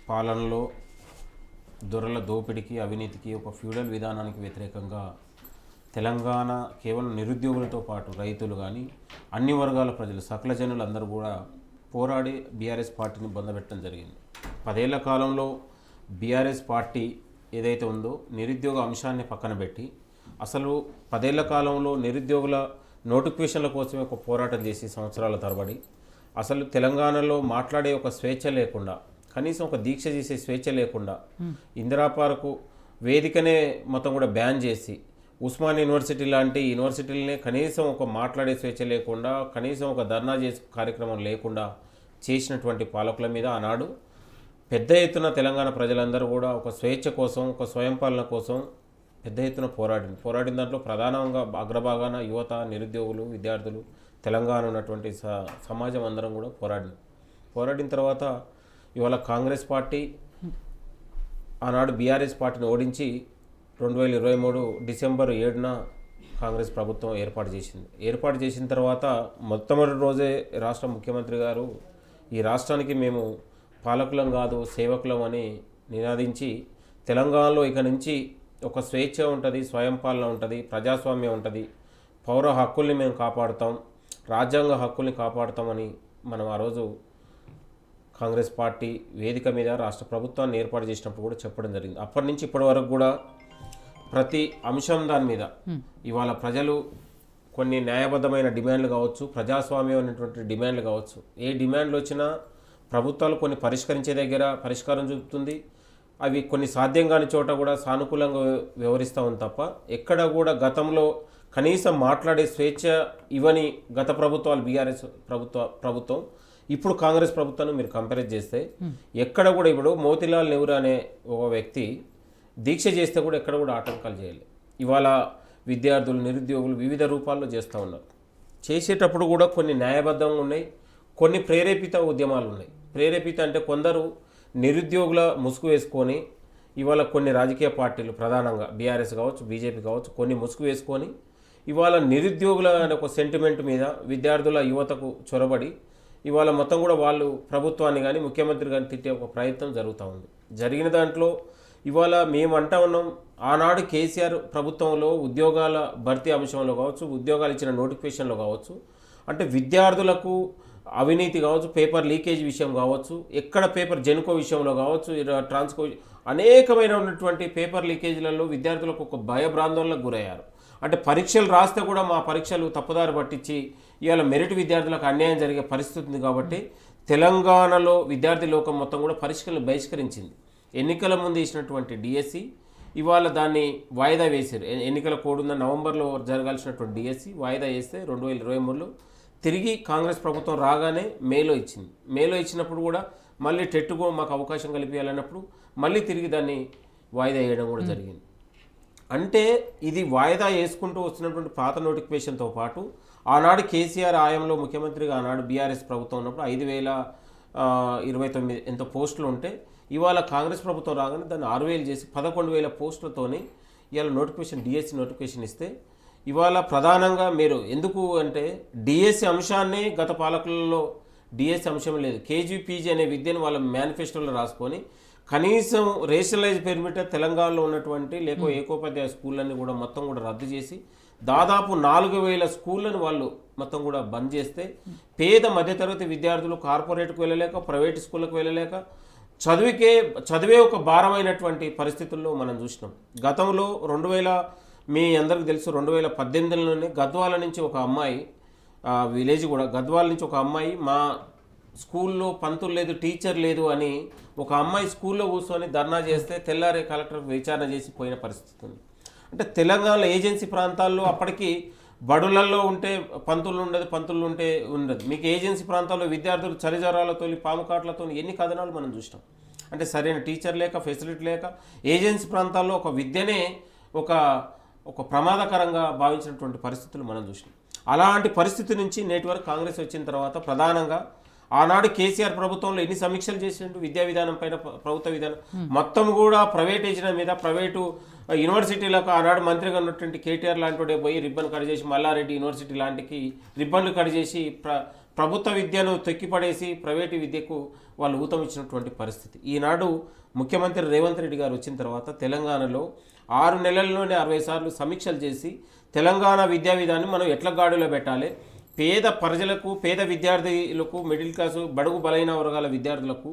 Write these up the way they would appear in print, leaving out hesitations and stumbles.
పాలనలో దొరల దోపిడికి అవినీతికి ఒక ఫ్యూడల్ విధానానికి వ్యతిరేకంగా తెలంగాణ కేవలం నిరుద్యోగులతో పాటు రైతులు కానీ అన్ని వర్గాల ప్రజలు సకల జనులు అందరూ కూడా పోరాడి బీఆర్ఎస్ పార్టీని బొందబెట్టడం జరిగింది. 10 ఏళ్ల కాలంలో బీఆర్ఎస్ పార్టీ ఏదైతే ఉందో నిరుద్యోగ అంశాన్ని పక్కన పెట్టి అసలు 10 ఏళ్ల కాలంలో నిరుద్యోగుల నోటిఫికేషన్ల కోసమే ఒక పోరాటం చేసి సంవత్సరాల తరబడి అసలు తెలంగాణలో మాట్లాడే ఒక స్వేచ్ఛ లేకుండా, కనీసం ఒక దీక్ష చేసే స్వేచ్ఛ లేకుండా ఇందిరా పార్కు వేదికనే మొత్తం కూడా బ్యాన్ చేసి ఉస్మాన్ యూనివర్సిటీ లాంటి యూనివర్సిటీలనే కనీసం ఒక మాట్లాడే స్వేచ్ఛ లేకుండా, కనీసం ఒక ధర్నా చేసే కార్యక్రమం లేకుండా చేసినటువంటి పాలకుల మీద ఆనాడు పెద్ద ఎత్తున తెలంగాణ ప్రజలందరూ కూడా ఒక స్వేచ్ఛ కోసం, ఒక స్వయం పాలన కోసం పెద్ద ఎత్తున పోరాడిన దాంట్లో ప్రధానంగా అగ్రభాగాన యువత, నిరుద్యోగులు, విద్యార్థులు, తెలంగాణ ఉన్నటువంటి సమాజం అందరం కూడా పోరాడిన తర్వాత ఇవాళ కాంగ్రెస్ పార్టీ ఆనాడు బీఆర్ఎస్ పార్టీని ఓడించి 2023 డిసెంబర్ 7న కాంగ్రెస్ ప్రభుత్వం ఏర్పాటు చేసిన తర్వాత మొట్టమొదటి రోజే రాష్ట్ర ముఖ్యమంత్రి గారు ఈ రాష్ట్రానికి మేము పాలకులం కాదు సేవకులం అని నినాదించి తెలంగాణలో ఇక నుంచి ఒక స్వేచ్ఛ ఉంటుంది, స్వయం పాలన ఉంటుంది, ప్రజాస్వామ్యం ఉంటుంది, పౌర హక్కుల్ని మేము కాపాడుతాం, రాజ్యాంగ హక్కుల్ని కాపాడుతామని మనం ఆ రోజు కాంగ్రెస్ పార్టీ వేదిక మీద రాష్ట్ర ప్రభుత్వాన్ని ఏర్పాటు చేసినప్పుడు కూడా చెప్పడం జరిగింది. అప్పటి నుంచి ఇప్పటి వరకు కూడా ప్రతి అంశం దాని మీద ఇవాళ ప్రజలు కొన్ని న్యాయబద్ధమైన డిమాండ్లు కావచ్చు, ప్రజాస్వామ్యం అనేటువంటి డిమాండ్లు కావచ్చు, ఏ డిమాండ్లు వచ్చినా ప్రభుత్వాలు కొన్ని పరిష్కరించే దగ్గర పరిష్కారం చూపుతుంది, అవి కొన్ని సాధ్యం కాని చోట కూడా సానుకూలంగా వ్యవహరిస్తూ ఉంది తప్ప ఎక్కడ కూడా గతంలో కనీసం మాట్లాడే స్వేచ్ఛ ఇవ్వని గత ప్రభుత్వాలు బీఆర్ఎస్ ప్రభుత్వం ఇప్పుడు కాంగ్రెస్ ప్రభుత్వాన్ని మీరు కంపేర్ చేస్తే ఎక్కడ కూడా ఇప్పుడు మోతీలాల్ నెహ్రూ అనే ఒక వ్యక్తి దీక్ష చేస్తే కూడా ఎక్కడ కూడా ఆటంకాలు చేయాలి. ఇవాళ విద్యార్థులు, నిరుద్యోగులు వివిధ రూపాల్లో చేస్తూ ఉన్నారు. చేసేటప్పుడు కూడా కొన్ని న్యాయబద్ధంగా ఉన్నాయి, కొన్ని ప్రేరేపిత ఉద్యమాలు ఉన్నాయి. ప్రేరేపిత అంటే కొందరు నిరుద్యోగుల ముసుగు వేసుకొని ఇవాళ కొన్ని రాజకీయ పార్టీలు ప్రధానంగా బీఆర్ఎస్ కావచ్చు, బీజేపీ కావచ్చు, కొన్ని ముసుగు వేసుకొని ఇవాళ నిరుద్యోగుల అనే ఒక సెంటిమెంట్ మీద విద్యార్థుల యువతకు చొరబడి ఇవాళ మొత్తం కూడా వాళ్ళు ప్రభుత్వాన్ని కానీ ముఖ్యమంత్రి కానీ తిట్టే ఒక ప్రయత్నం జరుగుతూ ఉంది. జరిగిన దాంట్లో ఇవాళ మేము అంటా ఉన్నాం, ఆనాడు కేసీఆర్ ప్రభుత్వంలో ఉద్యోగాల భర్తీ అంశంలో కావచ్చు, ఉద్యోగాలు ఇచ్చిన నోటిఫికేషన్లో కావచ్చు, అంటే విద్యార్థులకు అవినీతి కావచ్చు, పేపర్ లీకేజ్ విషయం కావచ్చు, ఎక్కడ పేపర్ జెన్కో విషయంలో కావచ్చు, ట్రాన్స్కో అనేకమైన ఉన్నటువంటి పేపర్ లీకేజీలలో విద్యార్థులకు ఒక భయభ్రాందోళనకు గురయ్యారు. అంటే పరీక్షలు రాస్తే కూడా మా పరీక్షలు తప్పుదారి పట్టించి ఇవాళ మెరిట్ విద్యార్థులకు అన్యాయం జరిగే పరిస్థితి ఉంది. కాబట్టి తెలంగాణలో విద్యార్థి లోకం మొత్తం కూడా పరీక్షలను బహిష్కరించింది. ఎన్నికల ముందు ఇచ్చినటువంటి డిఎస్సి ఇవాళ దాన్ని వాయిదా వేశారు. ఎన్నికల కోడ్ ఉన్న నవంబర్లో జరగాల్సినటువంటి డిఎస్సి వాయిదా వేస్తే 2023లో తిరిగి కాంగ్రెస్ ప్రభుత్వం రాగానే మేలో ఇచ్చింది. మేలో ఇచ్చినప్పుడు కూడా మళ్ళీ టెట్టుకో మాకు అవకాశం కల్పించాలన్నప్పుడు మళ్ళీ తిరిగి దాన్ని వాయిదా వేయడం కూడా జరిగింది. అంటే ఇది వాయిదా వేసుకుంటూ వస్తున్నటువంటి పాత నోటిఫికేషన్తో పాటు ఆనాడు కేసీఆర్ ఆయంలో ముఖ్యమంత్రిగా ఆనాడు బీఆర్ఎస్ ప్రభుత్వం ఉన్నప్పుడు 5,029 ఎంతో పోస్టులు ఉంటే ఇవాళ కాంగ్రెస్ ప్రభుత్వం రాగానే దాన్ని 6,000 చేసి 11,000 పోస్టులతోని ఇవాళ నోటిఫికేషన్ డిఎస్సి నోటిఫికేషన్ ఇస్తే ఇవాళ ప్రధానంగా మీరు ఎందుకు అంటే డిఎస్సి అంశాన్ని గత పాలకులలో డిఎస్సి అంశం లేదు, కేజీ పీజీ అనే విద్యను వాళ్ళ మేనిఫెస్టోలో రాసుకొని కనీసం రేషనలైజ్ పేరు మీద తెలంగాణలో ఉన్నటువంటి ఏకోపాధ్యాయ స్కూళ్ళని కూడా మొత్తం కూడా రద్దు చేసి దాదాపు 4,000 స్కూళ్ళని వాళ్ళు మొత్తం కూడా బంద్ చేస్తే పేద మధ్యతరగతి విద్యార్థులు కార్పొరేట్కు వెళ్ళలేక, ప్రైవేట్ స్కూళ్ళకు వెళ్ళలేక చదివే ఒక భారమైనటువంటి పరిస్థితుల్లో మనం చూసినాం. గతంలో మీ అందరికీ తెలుసు 2018లోనే గద్వాల నుంచి ఒక అమ్మాయి, విలేజ్ కూడా గద్వాల నుంచి ఒక అమ్మాయి మా స్కూల్లో పంతులు లేదు, టీచర్ లేదు అని ఒక అమ్మాయి స్కూల్లో కూర్చొని ధర్నా చేస్తే తెల్లారే కలెక్టర్కి విచారణ చేసి పోయిన పరిస్థితి ఉంది. అంటే తెలంగాణలో ఏజెన్సీ ప్రాంతాల్లో అప్పటికి బడులలో ఉంటే పంతులు ఉంటే ఉండదు. మీకు ఏజెన్సీ ప్రాంతాల్లో విద్యార్థులు చలిజ్వరాలతో, పాము కాట్లతో ఎన్ని కథనాలు మనం చూసినాం. అంటే సరైన టీచర్ లేక, ఫెసిలిటీ లేక ఏజెన్సీ ప్రాంతాల్లో ఒక విద్యనే ఒక ప్రమాదకరంగా భావించినటువంటి పరిస్థితులు మనం చూసినాం. అలాంటి పరిస్థితి నుంచి నేటి వరకు కాంగ్రెస్ వచ్చిన తర్వాత ప్రధానంగా ఆనాడు కేసీఆర్ ప్రభుత్వంలో ఎన్ని సమీక్షలు చేసినట్టు విద్యా విధానం పైన, ప్రభుత్వ విధానం మొత్తం కూడా ప్రైవేటైజేషన్ మీద, ప్రైవేటు యూనివర్సిటీలకు ఆనాడు మంత్రిగా ఉన్నటువంటి కేటీఆర్ లాంటి పోయి రిబ్బన్ కట్ చేసి మల్లారెడ్డి యూనివర్సిటీ లాంటికి రిబ్బన్లు కట్ చేసి ప్రభుత్వ విద్యను తొక్కిపడేసి ప్రైవేటు విద్యకు వాళ్ళు ఊతం ఇచ్చినటువంటి పరిస్థితి. ఈనాడు ముఖ్యమంత్రి రేవంత్ రెడ్డి గారు వచ్చిన తర్వాత తెలంగాణలో 6 నెలల్లోనే 60 సార్లు సమీక్షలు చేసి తెలంగాణ విద్యా విధానాన్ని మనం ఎట్లా గాడిలో పెట్టాలి, పేద ప్రజలకు, పేద విద్యార్థులకు, మిడిల్ క్లాసు, బడుగు బలైన వర్గాల విద్యార్థులకు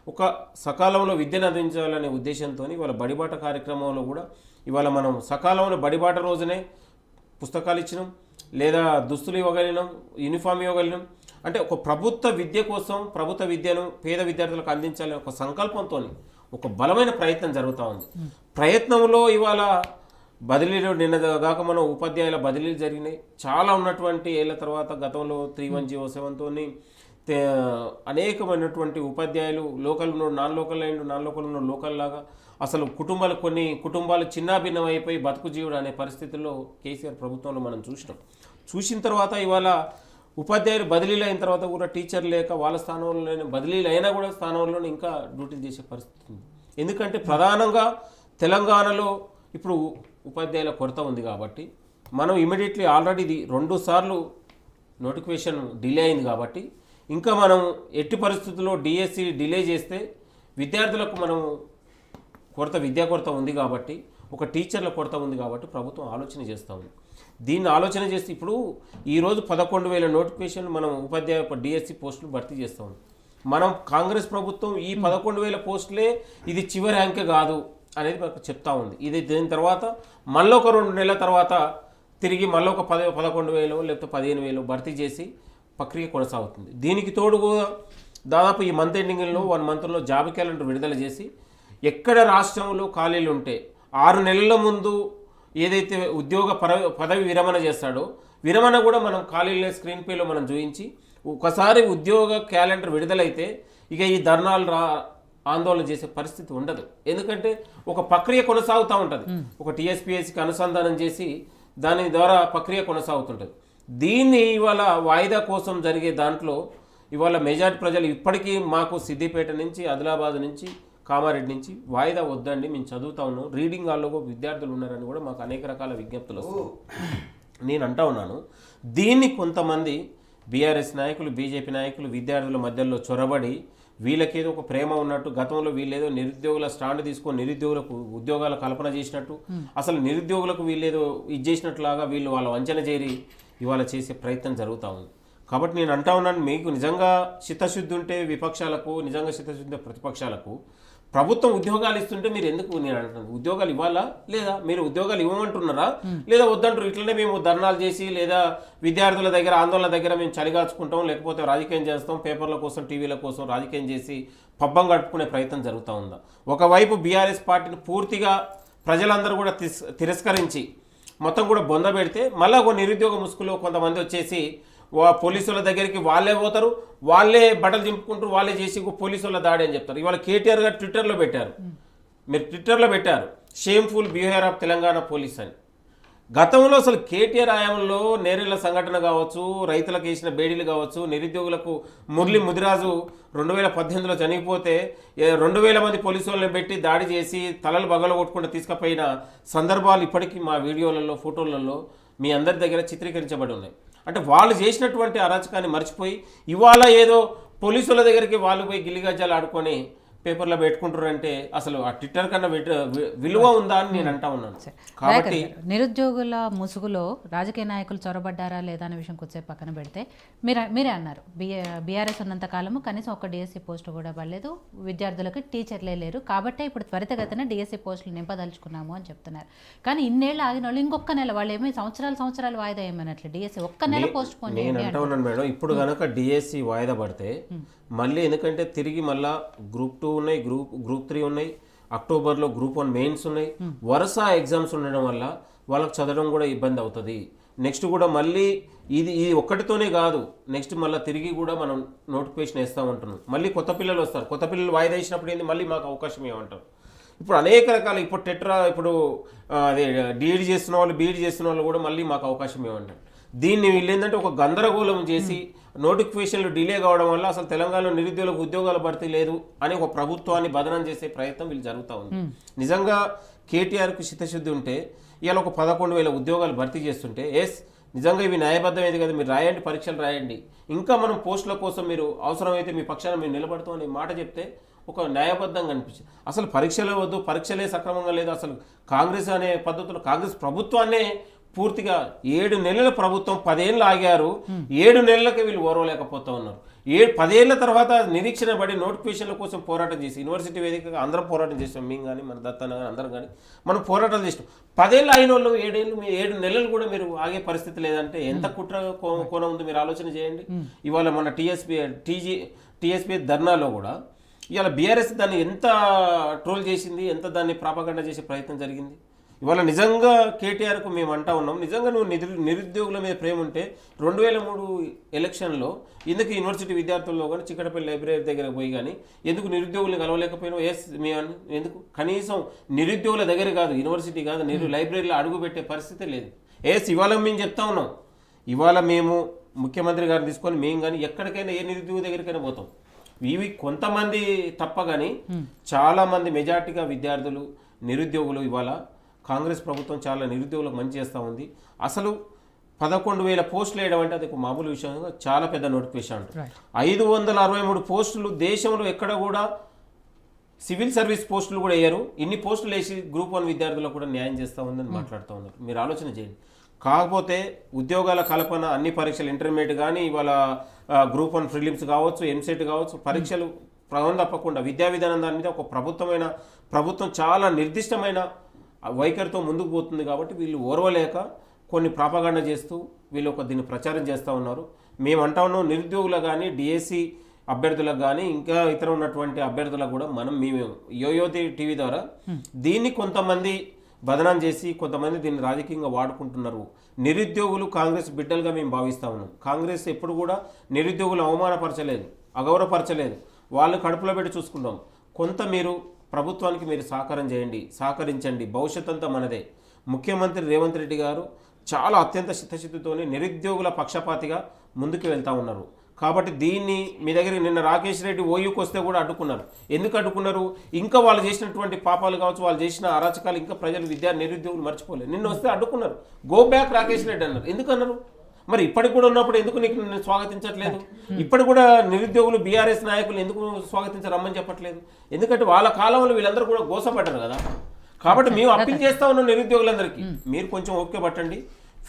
ఒక సకాలంలో విద్యను అందించాలనే ఉద్దేశంతో ఇవాళ బడిబాట కార్యక్రమంలో కూడా ఇవాళ మనం సకాలంలో బడిబాట రోజునే పుస్తకాలు ఇచ్చినాం, లేదా దుస్తులు ఇవ్వగలిగినాం, యూనిఫామ్ ఇవ్వగలిగినాం. అంటే ఒక ప్రభుత్వ విద్య కోసం ప్రభుత్వ విద్యను పేద విద్యార్థులకు అందించాలనే ఒక సంకల్పంతో ఒక బలమైన ప్రయత్నం జరుగుతూ ఉంది. ప్రయత్నంలో ఇవాళ బదిలీలు నిన్న కాక మనం ఉపాధ్యాయుల బదిలీలు జరిగినాయి. చాలా ఉన్నటువంటి ఏళ్ళ తర్వాత గతంలో 3107తో అనేకమైనటువంటి ఉపాధ్యాయులు లోకల్ నాన్ లోకల్ అయిండు, నాన్ లోకల్ ఉన్న లోకల్ లాగా అసలు కొన్ని కుటుంబాలు చిన్నాభిన్నం అయిపోయి బతుకు జీవుడు అనే పరిస్థితుల్లో కేసీఆర్ ప్రభుత్వంలో మనం చూసిన తర్వాత ఇవాళ ఉపాధ్యాయులు బదిలీలు అయిన తర్వాత కూడా టీచర్ లేక వాళ్ళ స్థానంలో బదిలీలు అయినా కూడా స్థానంలో ఇంకా డ్యూటీలు చేసే పరిస్థితి ఉంది. ఎందుకంటే ప్రధానంగా తెలంగాణలో ఇప్పుడు ఉపాధ్యాయుల కొరత ఉంది కాబట్టి మనం ఇమీడియట్లీ ఆల్రెడీ ఇది 2 సార్లు నోటిఫికేషన్ డిలే అయింది కాబట్టి ఇంకా మనం ఎట్టి పరిస్థితుల్లో డిఎస్సి డిలే చేస్తే విద్యార్థులకు మనం విద్యా కొరత ఉంది కాబట్టి, ఒక టీచర్ల కొరత ఉంది కాబట్టి ప్రభుత్వం ఆలోచన చేస్తూ ఉంది. దీన్ని ఆలోచన చేస్తే ఇప్పుడు ఈరోజు 11,000 నోటిఫికేషన్లు మనం ఉపాధ్యాయ డిఎస్సి పోస్టులు భర్తీ చేస్తూ ఉన్నాం. మనం కాంగ్రెస్ ప్రభుత్వం ఈ 11,000 పోస్టులే ఇది చివరి అంకె కాదు అనేది మనకు చెప్తా ఉంది. ఇది దీని తర్వాత మళ్ళీ ఒక 2 నెలల తర్వాత తిరిగి మళ్ళీ ఒక 11,000 లేకపోతే 15,000 భర్తీ చేసి ప్రక్రియ కొనసాగుతుంది. దీనికి తోడు దాదాపు ఈ మంత్ ఎండింగ్లో 1 మంత్లో జాబ్ క్యాలెండర్ విడుదల చేసి ఎక్కడ రాష్ట్రంలో ఖాళీలు ఉంటే 6 నెలల ముందు ఏదైతే ఉద్యోగ పదవి విరమణ చేస్తాడో విరమణ కూడా మనం ఖాళీలనే స్క్రీన్ పేలో మనం చూపించి ఒకసారి ఉద్యోగ క్యాలెండర్ విడుదలైతే ఇక ఈ ధర్నాలు ఆందోళన చేసే పరిస్థితి ఉండదు. ఎందుకంటే ఒక ప్రక్రియ కొనసాగుతూ ఉంటుంది. ఒక టీఎస్పీఎస్సికి అనుసంధానం చేసి దాని ద్వారా ప్రక్రియ కొనసాగుతుంటుంది. దీన్ని ఇవాళ వాయిదా కోసం జరిగే దాంట్లో ఇవాళ మెజార్టీ ప్రజలు ఇప్పటికీ మాకు సిద్దిపేట నుంచి, ఆదిలాబాద్ నుంచి, కామారెడ్డి నుంచి వాయిదా వద్దండి, మేము చదువుతా ఉన్నాం, రీడింగ్ హాల్లో విద్యార్థులు ఉన్నారని కూడా మాకు అనేక రకాల విజ్ఞప్తులు వస్తాయి. నేను అంటా ఉన్నాను, దీన్ని కొంతమంది బీఆర్ఎస్ నాయకులు, బీజేపీ నాయకులు విద్యార్థుల మధ్యలో చొరబడి వీళ్ళకేదో ఒక ప్రేమ ఉన్నట్టు, గతంలో వీళ్ళేదో నిరుద్యోగుల స్టాండ్ తీసుకొని నిరుద్యోగులకు ఉద్యోగాల కల్పన చేసినట్టు, అసలు నిరుద్యోగులకు వీళ్ళేదో ఇది చేసినట్లాగా వీళ్ళు వాళ్ళ వంచన చేరి ఇవాళ చేసే ప్రయత్నం జరుగుతూ ఉంది. కాబట్టి నేను అంటా ఉన్నాను, మీకు నిజంగా చిత్తశుద్ధి ఉంటే విపక్షాలకు, నిజంగా చిత్తశుద్ధి ఉంటే ప్రతిపక్షాలకు ప్రభుత్వం ఉద్యోగాలు ఇస్తుంటే మీరు ఎందుకు, నేను అంటున్నాను, ఉద్యోగాలు ఇవ్వాలా లేదా? మీరు ఉద్యోగాలు ఇవ్వమంటున్నారా లేదా వద్దంటారు? ఇట్లనే మేము ధర్నాలు చేసి లేదా విద్యార్థుల దగ్గర ఆందోళన దగ్గర మేము చలిగాచుకుంటాం, లేకపోతే రాజకీయం చేస్తాం, పేపర్ల కోసం టీవీల కోసం రాజకీయం చేసి పబ్బం గడుపుకునే ప్రయత్నం జరుగుతూ ఉందా? ఒకవైపు బీఆర్ఎస్ పార్టీని పూర్తిగా ప్రజలందరూ కూడా తిరస్కరించి మొత్తం కూడా బొంద పెడితే మళ్ళీ ఒక నిరుద్యోగ ముసుగులో కొంతమంది వచ్చేసి పోలీసుల దగ్గరికి వాళ్ళే పోతారు, వాళ్ళే బట్టలు చింపుకుంటూ వాళ్ళే చేసి పోలీసుల దాడి అని చెప్తారు. ఇవాళ కేటీఆర్ గారు ట్విట్టర్లో పెట్టారు, మీరు ట్విట్టర్లో పెట్టారు shameful behaviour of Telangana police అని. గతంలో అసలు కేటీఆర్ హయాంలో నేరేళ్ల సంఘటన కావచ్చు, రైతులకు వేసిన బేడీలు కావచ్చు, నిరుద్యోగులకు మురళి ముదిరాజు 2018లో చనిపోతే 2,000 మంది పోలీసు వాళ్ళని పెట్టి దాడి చేసి తలలు బగలగొట్టుకుంటూ తీసుకుపోయిన సందర్భాలు ఇప్పటికీ మా వీడియోలలో, ఫోటోలలో మీ అందరి దగ్గర చిత్రీకరించబడి ఉన్నాయి. అంటే వాళ్ళు చేసినటువంటి అరాచకాన్ని మర్చిపోయి ఇవాళ ఏదో పోలీసుల దగ్గరికి వాళ్ళు పోయి గిల్లిగజ్జాలు ఆడుకొని పేపర్లో పెట్టుకుంటారంటే అసలు ఆ ట్విట్టర్ కన్నా విలువ ఉందా అని నేను అంటా ఉన్నాను. కాబట్టి నిరుద్యోగుల ముసుగులో రాజకీయ నాయకులు చొరబడ్డారా లేదా అనే విషయం కొద్దిసేపు పక్కన పెడితే మీరే అన్నారు, బీఆర్ఎస్ ఉన్నంత కాలము కనీసం ఒక డిఎస్సి పోస్టు కూడా పడలేదు, విద్యార్థులకు టీచర్లే లేరు, కాబట్టి ఇప్పుడు త్వరితగతిన డిఎస్సి పోస్టులు నింపదలుచుకున్నాము అని చెప్తున్నారు. కానీ ఇన్నేళ్ళు ఆగిన వాళ్ళు ఇంకొక నెల, వాళ్ళు ఏమీ సంవత్సరాలు వాయిదా ఏమన్నట్లు డిఎస్సి ఒక్క నెల పోస్ట్ పోన్ నేను అంటా ఉన్నాను మేడం. ఇప్పుడు కనుక డిఎస్సి వాయిదా పడితే మళ్ళీ, ఎందుకంటే తిరిగి మళ్ళీ గ్రూప్ 2 ఉన్నాయి, గ్రూప్ 3 ఉన్నాయి, అక్టోబర్లో గ్రూప్ 1 మెయిన్స్ ఉన్నాయి, వరుస ఎగ్జామ్స్ ఉండడం వల్ల వాళ్ళకి చదవడం కూడా ఇబ్బంది అవుతుంది. నెక్స్ట్ కూడా మళ్ళీ ఇది ఒక్కటితోనే కాదు, నెక్స్ట్ మళ్ళీ తిరిగి కూడా మనం నోటిఫికేషన్ వేస్తూ ఉంటున్నాం. మళ్ళీ కొత్త పిల్లలు వస్తారు, కొత్త పిల్లలు వాయిదా వేసినప్పుడు ఏంది మళ్ళీ మాకు అవకాశం ఏమంటారు. ఇప్పుడు అనేక రకాల ఇప్పుడు అదే డిఈడి చేస్తున్న వాళ్ళు, బీఈడి చేస్తున్న వాళ్ళు కూడా మళ్ళీ మాకు అవకాశం ఏమంటారు. దీన్ని వీళ్ళు ఏంటంటే ఒక గందరగోళం చేసి నోటిఫికేషన్లు డిలే కావడం వల్ల అసలు తెలంగాణలో నిరుద్యోగులకు ఉద్యోగాలు భర్తీ లేదు అని ఒక ప్రభుత్వాన్ని బదనం చేసే ప్రయత్నం వీళ్ళు జరుగుతూ ఉంది. నిజంగా కేటీఆర్కు చిత్తశుద్ధి ఉంటే ఇవాళ ఒక 11,000 ఉద్యోగాలు భర్తీ చేస్తుంటే నిజంగా ఇవి న్యాయబద్ధమైంది కదా, మీరు రాయండి, పరీక్షలు రాయండి, ఇంకా మనం పోస్టుల కోసం మీరు అవసరమైతే మీ పక్షాన మీరు నిలబడతాం అనే మాట చెప్తే ఒక న్యాయబద్ధంగా అనిపించింది. అసలు పరీక్షలే వద్దు, పరీక్షలే సక్రమంగా లేదు, అసలు కాంగ్రెస్ అనే పద్ధతిలో కాంగ్రెస్ ప్రభుత్వాన్నే పూర్తిగా 7 నెలల ప్రభుత్వం 10 ఏళ్ళు ఆగారు, 7 నెలలకే వీళ్ళు ఓర్వలేకపోతా ఉన్నారు. 10 ఏళ్ల తర్వాత నిరీక్షణ పడి నోటిఫికేషన్ల కోసం పోరాటం చేసి యూనివర్సిటీ వేదికగా అందరం పోరాటం చేస్తాం, మేము కానీ మన దత్తన్న కానీ అందరం కానీ మనం పోరాటాలు చేస్తాం. 10 ఏళ్ళు అయిన వాళ్ళు 7 నెలలు కూడా మీరు ఆగే పరిస్థితి లేదంటే ఎంత కుట్ర కోణం ఉంది మీరు ఆలోచన చేయండి. ఇవాళ మన టీఎస్పీ ధర్నాలో కూడా ఇవాళ బీఆర్ఎస్ దాన్ని ఎంత ట్రోల్ చేసింది, ఎంత దాన్ని ప్రాపగండ చేసే ప్రయత్నం జరిగింది. ఇవాళ నిజంగా కేటీఆర్కు మేము అంటా ఉన్నాం, నిజంగా నువ్వు నిరుద్యోగుల మీద ప్రేమ ఉంటే 2003 ఎలక్షన్లో ఎందుకు యూనివర్సిటీ విద్యార్థుల్లో కానీ చిక్కడపల్లి లైబ్రరీ దగ్గర పోయి కానీ ఎందుకు నిరుద్యోగులను కలవలేకపోయినావు? మేము ఎందుకు కనీసం నిరుద్యోగుల దగ్గర కాదు, యూనివర్సిటీ కాదు, లైబ్రరీలో అడుగు పెట్టే పరిస్థితి లేదు. ఇవాళ మేము చెప్తా ఉన్నాం, ఇవాళ మేము ముఖ్యమంత్రి గారిని తీసుకొని మేము కానీ ఎక్కడికైనా ఏ నిరుద్యోగ దగ్గరికైనా పోతాం. ఇవి కొంతమంది తప్ప కానీ చాలామంది మెజార్టీగా విద్యార్థులు నిరుద్యోగులు ఇవాళ కాంగ్రెస్ ప్రభుత్వం చాలా నిరుద్యోగులకు మంచి చేస్తూ ఉంది. అసలు 11,000 పోస్టులు వేయడం అంటే అది ఒక మామూలు విషయం, చాలా పెద్ద నోటిఫికేషన్ అంటారు. 563 పోస్టులు దేశంలో ఎక్కడ కూడా సివిల్ సర్వీస్ పోస్టులు కూడా వేయరు, ఇన్ని పోస్టులు వేసి గ్రూప్ 1 విద్యార్థులకు కూడా న్యాయం చేస్తూ ఉందని మాట్లాడుతూ ఉన్నారు. మీరు ఆలోచన చేయండి. కాకపోతే ఉద్యోగాల కల్పన అన్ని పరీక్షలు ఇంటర్మీడియట్ కానీ ఇవాళ గ్రూప్ 1 ప్రిలిమ్స్ కావచ్చు, ఎంసెట్ కావచ్చు, పరీక్షలు క్రమం తప్పకుండా విద్యా విధానం దాని మీద ఒక ప్రభుత్వం చాలా నిర్దిష్టమైన వైఖరితో ముందుకు పోతుంది. కాబట్టి వీళ్ళు ఓర్వలేక కొన్ని ప్రాపగండ చేస్తూ వీళ్ళు దీన్ని ప్రచారం చేస్తూ ఉన్నారు. మేము అంటా ఉన్నాం, నిరుద్యోగులకు కానీ డిఎస్సి అభ్యర్థులకు కానీ ఇంకా ఇతర ఉన్నటువంటి అభ్యర్థులకు కూడా మేము యోయోతి టీవీ ద్వారా దీన్ని కొంతమంది బదనాం చేసి కొంతమంది దీన్ని రాజకీయంగా వాడుకుంటున్నారు. నిరుద్యోగులు కాంగ్రెస్ బిడ్డలుగా మేము భావిస్తూ ఉన్నాం. కాంగ్రెస్ ఎప్పుడు కూడా నిరుద్యోగులు అవమానపరచలేదు, అగౌరవపరచలేదు, వాళ్ళు కడుపులో పెట్టి చూసుకుంటాం. కొంత మీరు ప్రభుత్వానికి మీరు సహకరించండి, భవిష్యత్ అంతా మనదే. ముఖ్యమంత్రి రేవంత్ రెడ్డి గారు చాలా అత్యంత చిత్తశుద్ధితోనే నిరుద్యోగుల పక్షపాతిగా ముందుకు వెళ్తూ ఉన్నారు. కాబట్టి దీన్ని మీ దగ్గర నిన్న రాకేష్ రెడ్డి ఓయూకి వస్తే కూడా అడ్డుకున్నారు. ఎందుకు అడ్డుకున్నారు? ఇంకా వాళ్ళు చేసినటువంటి పాపాలు కావచ్చు, వాళ్ళు చేసిన అరాచకాలు ఇంకా ప్రజలు నిరుద్యోగులు మర్చిపోలేదు. నిన్న వస్తే అడ్డుకున్నారు. గో బ్యాక్ రాకేష్ రెడ్డి అన్నారు. ఎందుకు అన్నారు? మరి ఇప్పటికి కూడా ఉన్నప్పుడు ఎందుకు నీకు నేను స్వాగతించట్లేదు? ఇప్పటి కూడా నిరుద్యోగులు బీఆర్ఎస్ నాయకులు ఎందుకు స్వాగతించరమ్మని చెప్పట్లేదు? ఎందుకంటే వాళ్ళ కాలంలో వీళ్ళందరూ కూడా గోసపడ్డారు కదా. కాబట్టి మేము అప్పీల్ చేస్తా ఉన్నాం నిరుద్యోగులందరికీ, మీరు కొంచెం ఓపిక పట్టండి.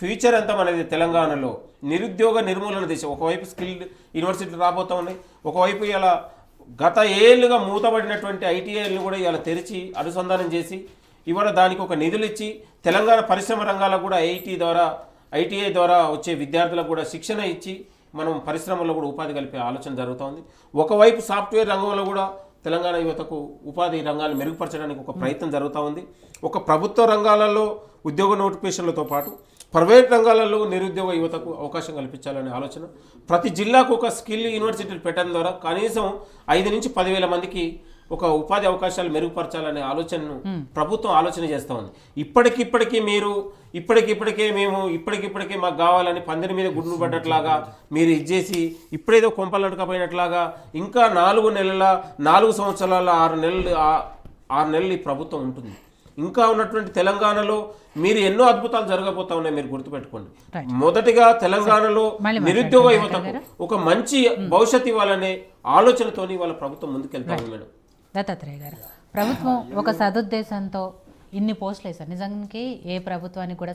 ఫ్యూచర్ అంతా మనది తెలంగాణలో నిరుద్యోగ నిర్మూలన దిశ. ఒకవైపు స్కిల్డ్ యూనివర్సిటీలు రాబోతూ ఉన్నాయి, ఒకవైపు ఇలా గత ఏళ్ళుగా మూతబడినటువంటి ఐటీఐలను కూడా ఇలా తెరిచి అనుసంధానం చేసి ఇవాళ దానికి ఒక నిధులు ఇచ్చి తెలంగాణ పరిశ్రమ రంగాలకు కూడా ఐటీఐ ద్వారా వచ్చే విద్యార్థులకు కూడా శిక్షణ ఇచ్చి మనం పరిశ్రమల్లో కూడా ఉపాధి కలిపే ఆలోచన జరుగుతోంది. ఒకవైపు సాఫ్ట్వేర్ రంగంలో కూడా తెలంగాణ యువతకు ఉపాధి రంగాలు మెరుగుపరచడానికి ఒక ప్రయత్నం జరుగుతూ ఉంది. ఒక ప్రభుత్వ రంగాలలో ఉద్యోగ నోటిఫికేషన్లతో పాటు ప్రైవేట్ రంగాలలో నిరుద్యోగ యువతకు అవకాశం కల్పించాలనే ఆలోచన. ప్రతి జిల్లాకు ఒక స్కిల్ యూనివర్సిటీలు పెట్టడం ద్వారా కనీసం 5 నుంచి 10,000 మందికి ఒక ఉపాధి అవకాశాలు మెరుగుపరచాలనే ఆలోచనను ప్రభుత్వం ఆలోచన చేస్తూ ఉంది. ఇప్పటికిప్పటికే మాకు కావాలని పందిరి మీద గుడ్లు పడ్డట్లాగా మీరు ఇచ్చేసి ఇప్పుడేదో కొంపలడకపోయినట్లాగా ఇంకా 4 సంవత్సరాల 6 నెలలు ఈ ప్రభుత్వం ఉంటుంది. ఇంకా ఉన్నటువంటి తెలంగాణలో మీరు ఎన్నో అద్భుతాలు జరగబోతా ఉన్నాయి, మీరు గుర్తుపెట్టుకోండి. మొదటిగా తెలంగాణలో నిరుద్యోగ యువతకు ఒక మంచి భవిష్యత్తు ఇవ్వాలనే ఆలోచనతోని వాళ్ళ ప్రభుత్వం ముందుకెళ్తా ఉంది. మేడం దత్తాత్రేయ గారు, ప్రభుత్వం ఒక సదుద్దేశంతో ఇన్ని పోస్టులు వేశారు. నిజానికి ఏ ప్రభుత్వానికి కూడా